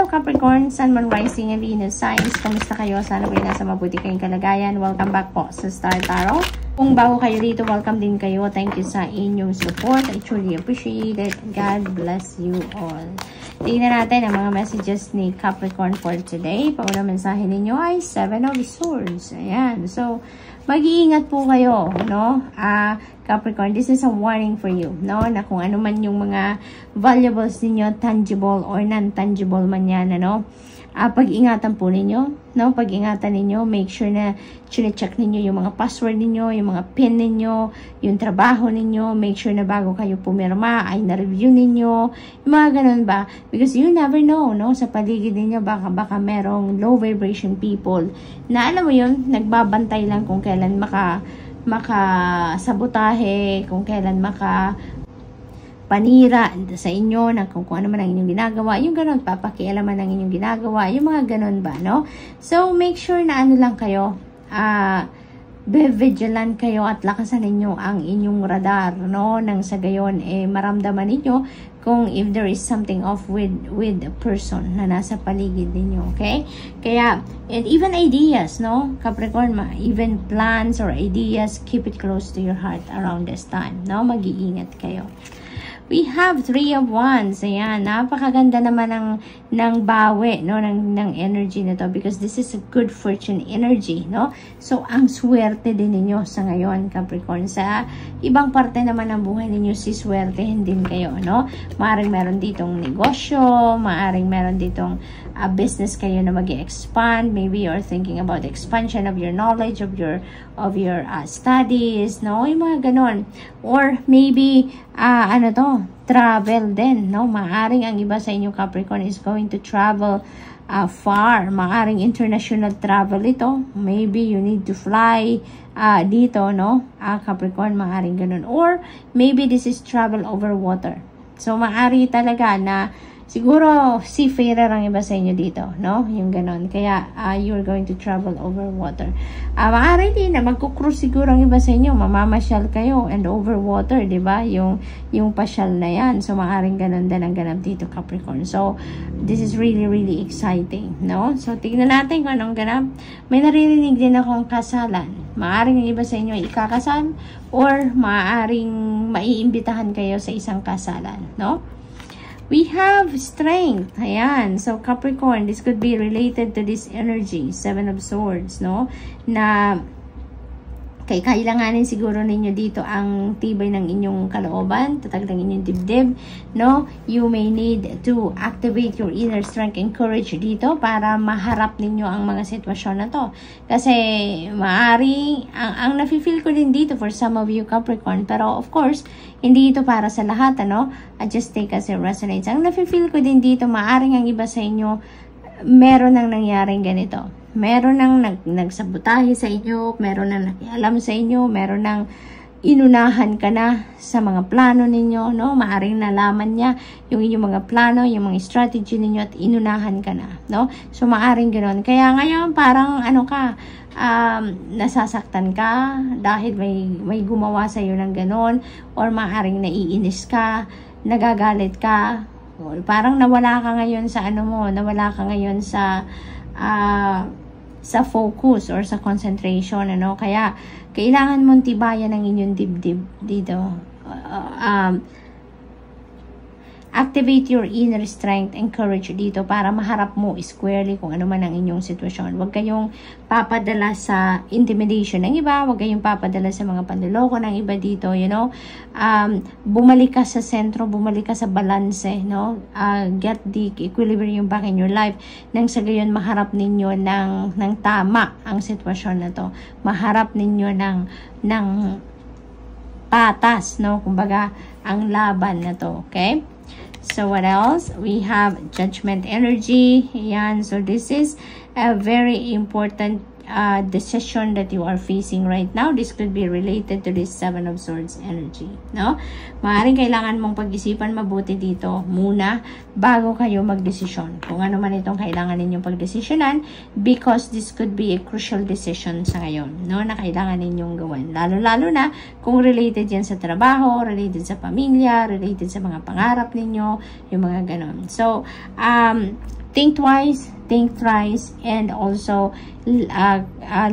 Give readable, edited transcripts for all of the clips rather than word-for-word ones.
Capricorn, Sun, Moon, Rising, and Venus signs. Kamusta kayo? Sana po nasa mabuti kayong kalagayan. Welcome back po sa Star Tarot. Kung bago kayo dito, welcome din kayo. Thank you sa inyong support. I truly appreciate it. God bless you all. Tingnan natin ang mga messages ni Capricorn for today. Paunang mensahe ninyo ay 7 of Swords. Ayan. So, mag-iingat po kayo, no? Capricorn, this is a warning for you, no? Na kung ano man yung mga valuables ninyo, tangible or non-tangible man yan, ano? Pag-ingatan po ninyo, no? Pag-ingatan ninyo, make sure na check ninyo yung mga password ninyo, yung mga pin ninyo, yung trabaho ninyo, make sure na bago kayo pumirma ay na-review ninyo, yung mga ganun ba? Because you never know, no? Sa paligid ninyo, baka merong low vibration people na alam mo yun, nagbabantay lang kung kailan makasabotahe, kung kailan panira sa inyo, na kung ano man ang inyong ginagawa, yung ganun, papakialaman ang inyong ginagawa, yung mga ganun ba, no? So, make sure na ano lang kayo, be vigilant kayo at lakasan ninyo ang inyong radar, no? Nang sa gayon, maramdaman ninyo kung if there is something off with a person na nasa paligid ninyo, okay? Kaya, and even ideas, no? Capricorn, even plans or ideas, keep it close to your heart around this time, no? Mag-iingat kayo. We have 3 of Wands. Ayan, napakaganda naman ng bawi, no, ng energy nito because this is a good fortune energy, no? So, ang swerte din ninyo sa ngayon, Capricorn. Sa ibang parte naman ng buhay ninyo, siswertehin din kayo, no? Maaring meron ditong negosyo, maaring meron ditong business kayo na mag-expand. Maybe you're thinking about expansion of your knowledge, of your studies, no? Yung mga ganon. Or maybe, travel din, no? Maaring ang iba sa inyo, Capricorn, is going to travel far. Maaring international travel ito. Maybe you need to fly dito, no? Capricorn, maaring ganun. Or maybe this is travel over water. So, maari talaga na siguro seafarer ang iba sa inyo dito, no? Yung ganon. Kaya, you're going to travel over water. Maaari din na magkukruise siguro ang iba sa inyo. Mamamasyal kayo and over water, di ba? Yung pasyal na yan. So, maaaring ganon din ang ganap dito, Capricorn. So, this is really, really exciting, no? So, tignan natin kung anong ganap. May naririnig din akong kasalan. Maaaring ang iba sa inyo ay ikakasal or maaaring maiimbitahan kayo sa isang kasalan, no? We have strength. Ayan. So, Capricorn, this could be related to this energy. 7 of Swords, no? Na kailanganin siguro ninyo dito ang tibay ng inyong kalooban, tatag ng inyong dibdib, no? You may need to activate your inner strength and courage dito para maharap ninyo ang mga sitwasyon na to. Kasi maaari, ang nafe-feel ko din dito for some of you, Capricorn, pero of course, hindi ito para sa lahat, ano? Just take as it resonates. Ang nafe-feel ko din dito, maaring ang iba sa inyo, meron nang nangyaring ganito. Meron nang nagsabotahe sa inyo, meron nang nakialam sa inyo, meron nang inunahan ka na sa mga plano ninyo, no? Maaring nalaman niya yung inyong mga plano, yung mga strategy ninyo at inunahan ka na, no? So, maaring ganoon. Kaya ngayon, parang nasasaktan ka dahil may gumawa sa iyo ng ganoon, or maaring naiinis ka, nagagalit ka, or parang nawala ka ngayon sa nawala ka ngayon sa focus or sa concentration, ano? Kaya kailangan mong tibayan ang inyong dibdib dito. Activate your inner strength and courage dito para maharap mo squarely kung ano man ang inyong sitwasyon. Huwag kayong papadala sa intimidation ng iba, huwag kayong papadala sa mga panloloko ng iba dito, you know. Bumalik ka sa sentro, bumalik ka sa balance, no? Get the equilibrium back in your life nang sa gayon maharap ninyo ng tama ang sitwasyon na to. Maharap ninyo ng patas, no? Kumbaga, ang laban na to, okay? So, what else? We have judgment energy. Ayan. So, this is a very important decision that you are facing right now. This could be related to this 7 of Swords energy, no? Maaaring kailangan mong pag-isipan mabuti dito muna bago kayo magdesisyon. Kung ano man itong kailangan ninyong pagdesisyonan, because this could be a crucial decision sa ngayon, no? Na kailangan ninyong gawin. Lalo-lalo na kung related yan sa trabaho, related sa pamilya, related sa mga pangarap ninyo, yung mga ganon. So, think twice, think thrice, and also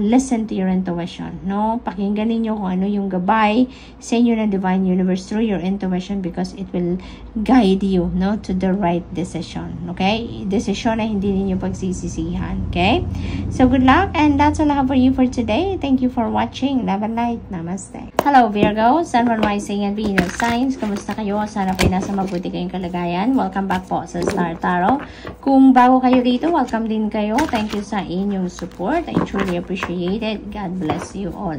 listen to your intuition, no? Pakinggan ninyo kung ano yung gabay sa inyo ng Divine Universe through your intuition, because it will guide you, no, to the right decision, okay? Decision na hindi ninyo pagsisisihan, okay? So, good luck, and that's all I have for you for today. Thank you for watching. Love and light. Namaste. Hello, Virgo, Sun, Moon, Rising, and Venus signs. Kamusta kayo? Sana po nasa mabuti kayong kalagayan. Welcome back po sa Star Tarot. Kung bago kayo dito, welcome din kayo. Thank you sa inyong support. I truly appreciate it. God bless you all.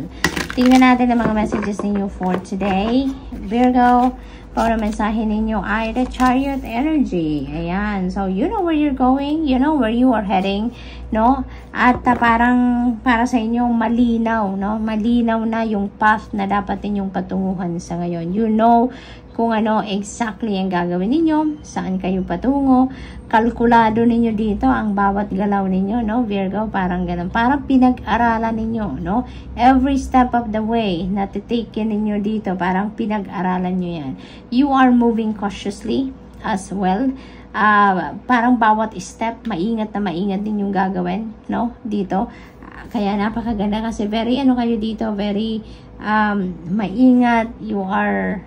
Tingnan natin ang mga messages ninyo for today. Virgo, para mensahe ninyo ay the Chariot energy. Ayan. So, you know where you're going. You know where you are heading. No? At parang para sa inyo malinaw. No? Malinaw na yung path na dapat ninyong patunguhan sa ngayon. You know kung ano exactly ang gagawin ninyo, saan kayo patungo, kalkulado ninyo dito ang bawat galaw ninyo, no? Virgo, parang ganun. Parang pinag-aralan ninyo, no? Every step of the way na titikin ninyo dito, parang pinag-aralan nyo yan. You are moving cautiously as well. Parang bawat step, maingat na maingat din yung gagawin, no? Dito. Kaya napakaganda kasi very, ano kayo dito, very maingat. You are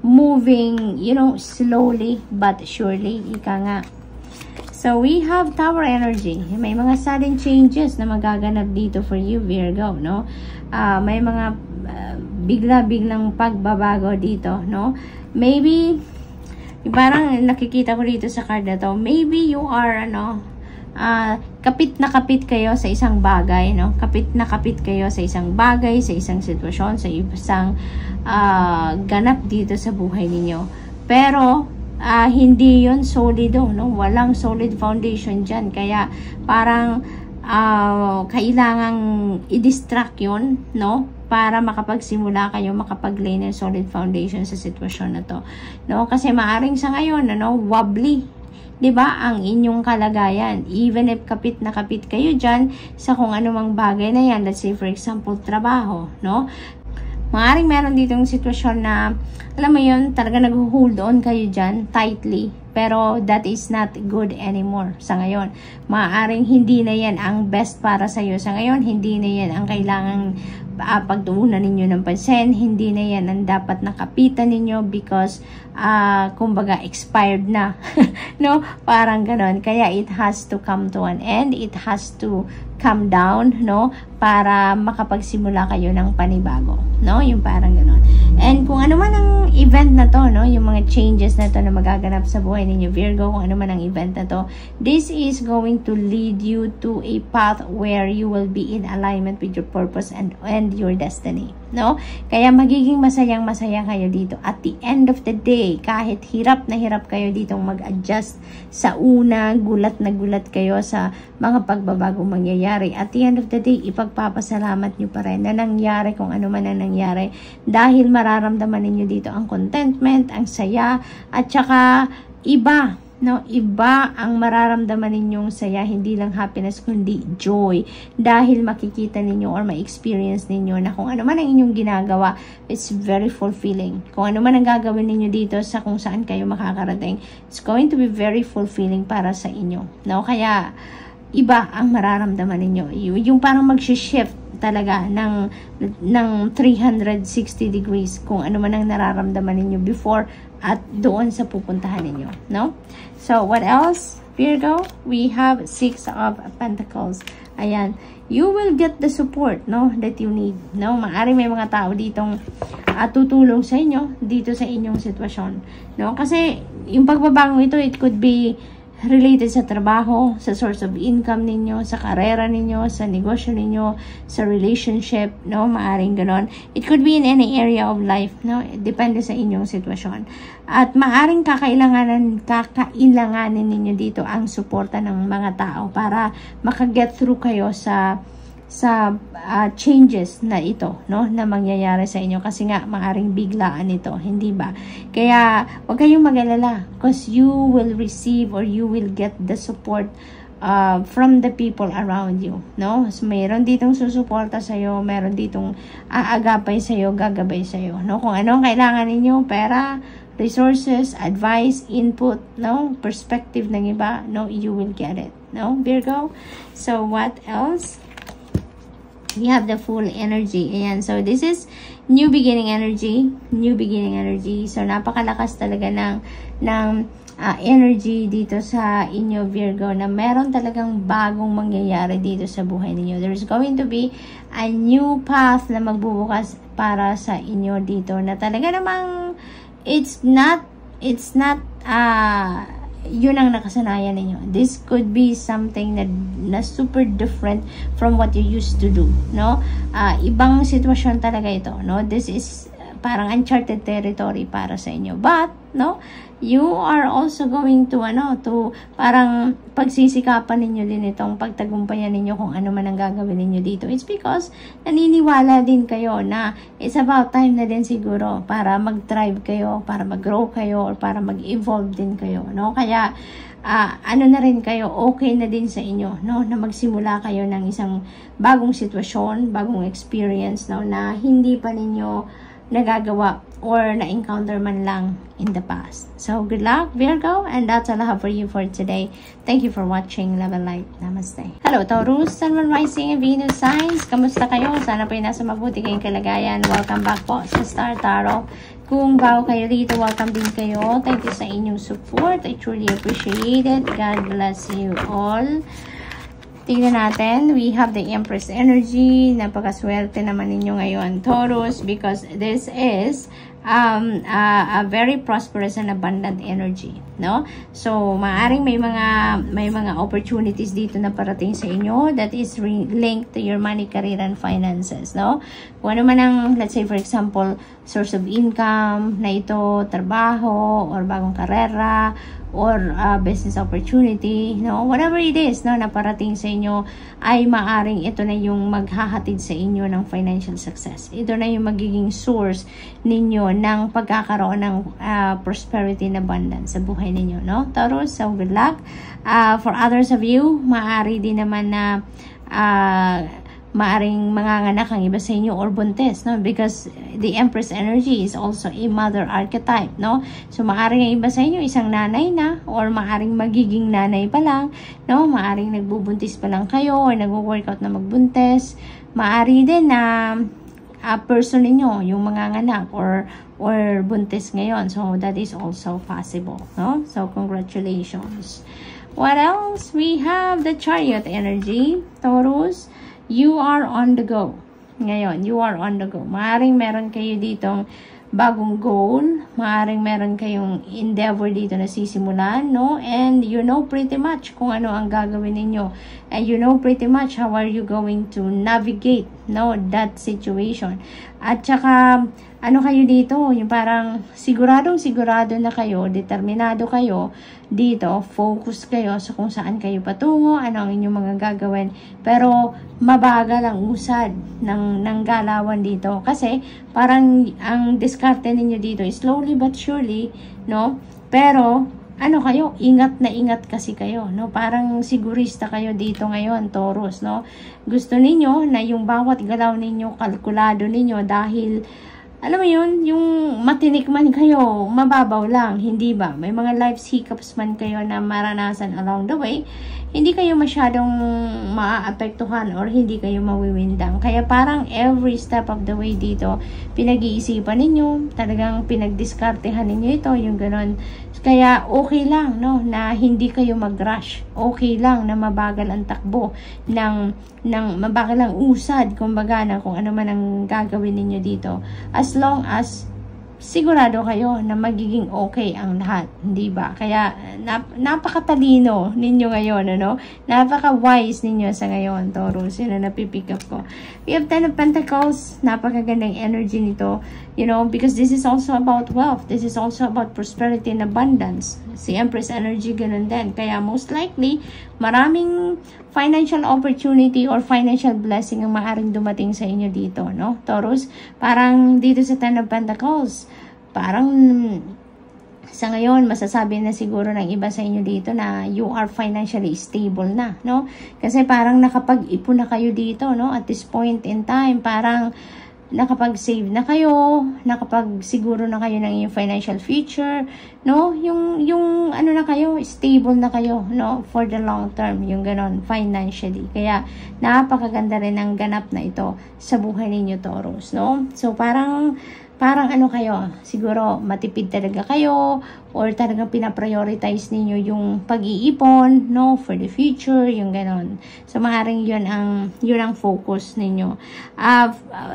moving, you know, slowly but surely, ika nga. So, we have Tower energy. May mga sudden changes na magaganap dito for you, Virgo, no? May mga bigla-biglang pagbabago dito, no? Maybe, parang nakikita ko dito sa card na to, maybe you are, ano, kapit na kapit kayo sa isang bagay, no? Kapit na kapit kayo sa isang bagay, sa isang sitwasyon, sa isang ganap dito sa buhay ninyo. Pero, hindi yun solido, no? Walang solid foundation dyan. Kaya, parang, kailangang i-distract yun, no? Para makapagsimula kayo, makapag-lay ng solid foundation sa sitwasyon na to, no? Kasi maaring sa ngayon, ano, wobbly, 'di ba, ang inyong kalagayan, even if kapit na kapit kayo diyan sa kung anumang bagay na yan, let's say for example trabaho, no? Maaring meron ditong sitwasyon na, alam mo yun, talaga nag-hold on kayo dyan tightly, pero that is not good anymore sa ngayon. Maaring hindi na yan ang best para sa iyo sa ngayon, hindi na yan ang kailangang pagtuunan ninyo ng pansin, hindi na yan ang dapat nakapitan ninyo because kumbaga expired na no, parang ganon. Kaya it has to come to an end, it has to come down, no, para makapagsimula kayo ng panibago, no, yung parang ganon. And kung ano man ang event na to, no, yung mga changes na to na magaganap sa buhay ninyo, Virgo, kung ano man ang event na to, this is going to lead you to a path where you will be in alignment with your purpose and your destiny, no? Kaya magiging masayang masaya kayo dito. At the end of the day, kahit hirap na hirap kayo ditong mag-adjust sa una, gulat na gulat kayo sa mga pagbabagong mangyayari, at the end of the day, ipagpapasalamat nyo pa rin na nangyari kung ano man ang nangyari, dahil mararamdaman ninyo dito ang contentment, ang saya, at saka iba, no, iba ang mararamdaman ninyong saya, hindi lang happiness kundi joy, dahil makikita ninyo or ma-experience ninyo na kung ano man ang inyong ginagawa, it's very fulfilling. Kung ano man ang gagawin ninyo dito sa kung saan kayo makakarating, it's going to be very fulfilling para sa inyo, no? Kaya iba ang mararamdaman ninyo, yung parang mag-shift talaga ng 360 degrees kung ano man ang nararamdaman ninyo before at doon sa pupuntahan ninyo, no? So, what else, Virgo? We have 6 of Pentacles. Ayan, you will get the support, no, that you need, no? Maaari may mga tao ditong tutulong sa inyo dito sa inyong sitwasyon, no? Kasi yung pagbabago ito, it could be related sa trabaho, sa source of income ninyo, sa karera ninyo, sa negosyo ninyo, sa relationship, no? Maaring ganon. It could be in any area of life, no? Depende sa inyong sitwasyon. At maaring kakailanganin ninyo dito ang suporta ng mga tao para makaget through kayo sa changes na ito, no, na mangyayari sa inyo, kasi nga maaring biglaan ito, hindi ba? Kaya wag kayong mag-alala, because you will receive or you will get the support from the people around you, no? So, mayroon ditong susuporta sa iyo, mayroon ditong aagapay sa iyo, gagabay sa iyo, no? Kung ano ang kailangan ninyo, pera, resources, advice, input, no, perspective ng iba, no, you will get it, no, Virgo. So what else? We have the full energy. Ayan. So, this is new beginning energy. New beginning energy. So, napakalakas talaga ng energy dito sa inyo, Virgo, na meron talagang bagong mangyayari dito sa buhay ninyo. There's going to be a new path na magbubukas para sa inyo dito na talaga namang it's not yun ang nakasanayan ninyo. This could be something na super different from what you used to do, no? Ibang sitwasyon talaga ito, no? This is parang uncharted territory para sa inyo. But, no, you are also going to, parang pagsisikapan ninyo din itong pagtagumpayan ninyo kung ano man ang gagawin ninyo dito. It's because naniniwala din kayo na it's about time na din siguro para mag-thrive kayo, para mag-grow kayo, or para mag-evolve din kayo, no? Kaya, ano na rin kayo, okay na din sa inyo, no? Na magsimula kayo ng isang bagong sitwasyon, bagong experience, no? Na hindi pa ninyo nagagawa or na-encounter man lang in the past. So, good luck, Virgo, and that's all I have for you for today. Thank you for watching. Love and light. Namaste. Hello, Taurus, Sun, Moon, Rising, and Venus signs. Kamusta kayo? Sana po nasa mabuti kayong kalagayan. Welcome back po sa Star Tarot. Kung bago kayo dito, welcome din kayo. Thank you sa inyong support. I truly appreciate it. God bless you all. Tingnan natin, we have the Empress energy. Napakaswerte naman ninyo ngayon, Taurus, because this is a very prosperous and abundant energy, no? So, maaring may mga opportunities dito na parating sa inyo that is linked to your money, career, and finances, no? Kung ano man ang, let's say for example, source of income na ito, trabaho, or bagong karera, or business opportunity, no? Whatever it is, no, na parating sa inyo, ay maaring ito na yung maghahatid sa inyo ng financial success. Ito na yung magiging source ninyo ng pagkakaroon ng prosperity and abundance sa buhay ninyo, no? Taurus, so good luck. For others of you, maaari din naman na maaring manganganak ang iba sa inyo or buntis, no? Because the Empress energy is also a mother archetype, no? So, maaring ang iba sa inyo isang nanay na, or maaring magiging nanay pa lang, no? Maaring nagbubuntis pa lang kayo, or nagwo-workout na magbuntis. Maari din na person ninyo, yung manganganak, or buntis ngayon. So, that is also possible, no? So, congratulations. What else? We have the Chariot energy, Taurus. You are on the go. Ngayon, you are on the go. Maaring meron kayo ditong bagong goal. Maaring meron kayong endeavor dito na sisimulan, no? And you know pretty much kung ano ang gagawin ninyo. And you know pretty much how are you going to navigate, no, that situation. At saka, ano kayo dito? Yung parang sigurado na kayo, determinado kayo dito, focus kayo sa kung saan kayo patungo, ano ang inyong mga gagawin. Pero, mabagal ang usad ng galawan dito. Kasi, parang ang diskarte ninyo dito is slowly but surely, no? Pero, ano kayo, ingat na ingat kasi kayo, no? Parang sigurista kayo dito ngayon, Taurus, no? Gusto ninyo na yung bawat galaw ninyo, kalkulado ninyo dahil alam mo yun, yung matinik man kayo, mababaw lang, hindi ba? May mga life hiccups man kayo na maranasan along the way, hindi kayo masyadong maaapektuhan or hindi kayo mawiwindang. Kaya parang every step of the way dito, pinag-iisipan ninyo, talagang pinagdiskartehan ninyo ito, yung ganon. Kaya okay lang, no, na hindi kayo mag-rush. Okay lang na mabagal ang takbo ng mabagal ang usad, kumbaga, na kung ano man ang gagawin ninyo dito. As long as sigurado kayo na magiging okay ang lahat, hindi ba? Kaya napakatalino ninyo ngayon, ano? Napaka-wise ninyo sa ngayon, Taurus. Yun na napipick up ko. We have 10 of Pentacles. Napakagandang energy nito, you know, because this is also about wealth. This is also about prosperity and abundance. Si Empress energy, ganun din. Kaya most likely, maraming financial opportunity or financial blessing ang maaaring dumating sa inyo dito, no? Taurus, parang dito sa 10 of Pentacles, parang sa ngayon, masasabi na siguro ng iba sa inyo dito na you are financially stable na, no? Kasi parang nakapag-ipon na kayo dito, no? At this point in time, parang nakapag-save na kayo, nakapag-siguro na kayo ng inyong financial future, no? Yung ano na kayo, stable na kayo, no? For the long term, yung ganon, financially. Kaya, napakaganda rin ang ganap na ito sa buhay ninyo, Taurus, no? So, parang ano kayo, siguro matipid talaga kayo or talagang pinaprioritize ninyo yung pag-iipon, no, for the future, yung ganon. So, maaaring yun ang focus ninyo.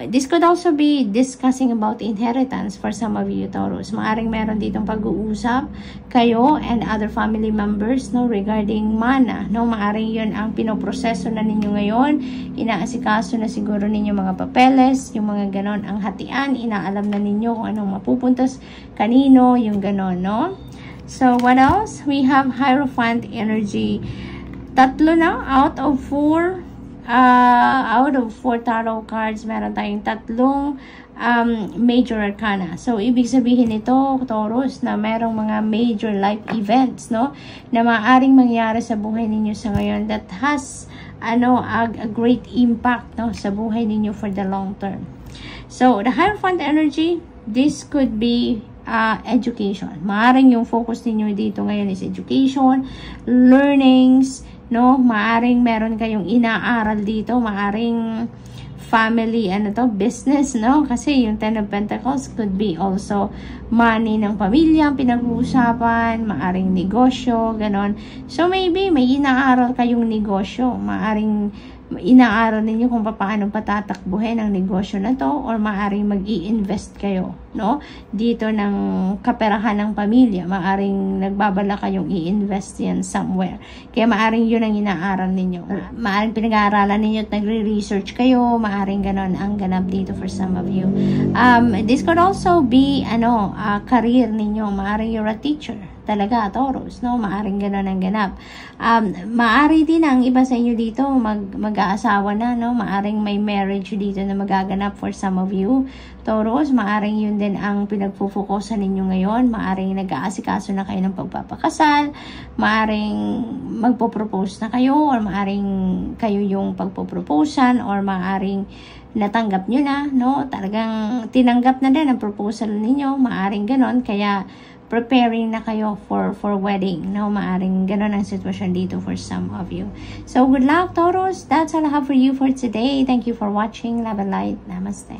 This could also be discussing about inheritance for some of you, Taurus. Maaaring meron ditong pag-uusap kayo and other family members, no, regarding mana, no, maaaring yun ang pinoproseso na ninyo ngayon, inaasikaso na siguro ninyo mga papeles, yung mga ganon, ang hatian, inaalam na ninyo kung anong mapupuntas kanino, yung ganon, no? So, what else? We have Hierophant energy. Tatlo na out of 4 tarot cards, meron tayong tatlong major arcana. So, ibig sabihin ito, Taurus, na merong mga major life events, no, na maaaring mangyari sa buhay ninyo sa ngayon that has a great impact, no, sa buhay ninyo for the long term. So, the Hierophant energy, this could be education. Maaring yung focus ninyo dito ngayon is education, learnings, no? Maaring meron kayong inaaral dito, maaring family, business, no? Kasi yung Ten of Pentacles could be also money ng pamilya, pinag-uusapan, maaring negosyo, ganon. So, maybe may inaaral kayong negosyo, maaring inaaral ninyo kung paano patatakbuhin ang negosyo na to or maaaring mag-i-invest kayo, no? Dito ng kaperahan ng pamilya, maaaring nagbabala kayong i-invest yan somewhere. Kaya maaaring yun ang inaaral ninyo. Maaaring pinag-aaralan ninyo at nagre-research kayo, maaaring ganon ang ganap dito for some of you. This could also be career ninyo, maaaring you're a teacher. Talaga, Taurus, no? Maaring gano'n ang ganap. Maari din ang iba sa inyo dito mag-aasawa na, no? Maaring may marriage dito na magaganap for some of you, Taurus. Maaring yun din ang pinagpufokusan ninyo ngayon. Maaring nag-aasikaso na kayo ng pagpapakasal. Maaring magpo-propose na kayo or maaring kayo yung pagpo-proposan or maaring natanggap nyo na, no? Talagang tinanggap na din ang proposal ninyo. Maaring gano'n. Kaya preparing na kayo for wedding, no? Maaring ganun ang sitwasyon dito for some of you. So, good luck, Taurus. That's all I have for you for today. Thank you for watching. Love and light. Namaste.